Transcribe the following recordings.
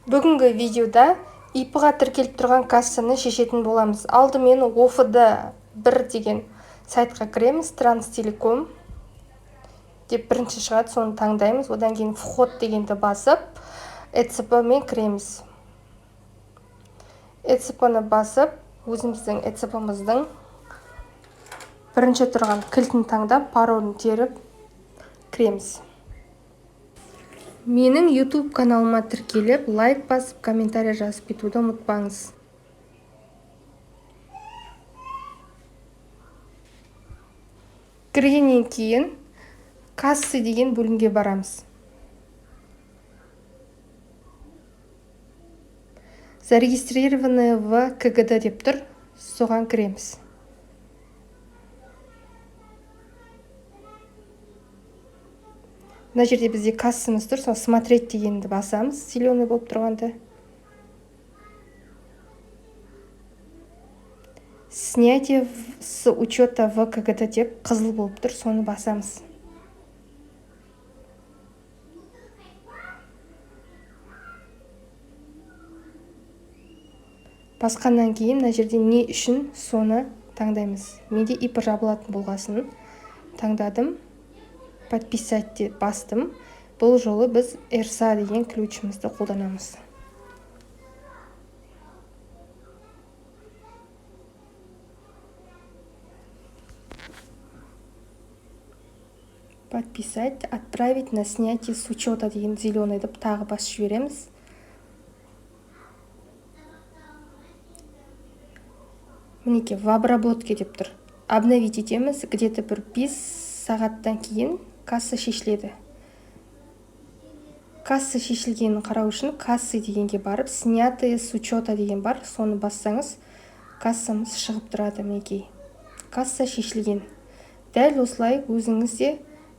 Бүгінгі видеода ИП-ға тіркеліп тұрған кассаны шешетін боламыз. Алдымен OFD1 деген сайтқа кіреміз. Транстелеком деп бірінші шығады, соны таңдаймыз. Одан кейін вход дегенді басып, ЭЦП-мен кіреміз. ЭЦП-ны басып, өзіміздің ЭЦП-мыздың бірінші тұрған кілтін таңдап, паролін теріп кіреміз. Менің YouTube каналыма тіркеліп, лайк басып, комментарий жазып кетуді ұмытпаңыз. Кіргеннен кейін кассы деген бөлімге барамыз. Зарегистрированные в КГД деп тұр, соған кіреміз. Мына жерде бізде кассамыз тұр, соны смотреть дегенді басамыз, зеленый болып тұрғанды. Снятие с учета в КГД деп қызыл болып тұр, соны басамыз. Басқаннан кейін мына жерде не үшін соны таңдаймыз. Менде ИП жабылатын болғасын таңдадым. Подписать деп бастым. Бұл жолы біз РСА деген ключімізді қолданамыз. Подписать, отправить на снятие с учета деген зеленый деп тағы басып жібереміз. Мінеке, в обработке деп тұр. Обновить етеміз. Где-то бір 5 сағаттан кейін касса шешіледі. Касса шешілгенін қарау үшін кассы дегенге барып, снятые с учета деген бар, соны бассаңыз, кассамыз шығып тұрады. Мінекей, касса шешілген. Дәл осылай өзіңіз де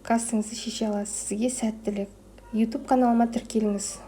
кассаңызды шеше аласыз. Сізге сәттілік. YouTube каналыма тіркеліңіз.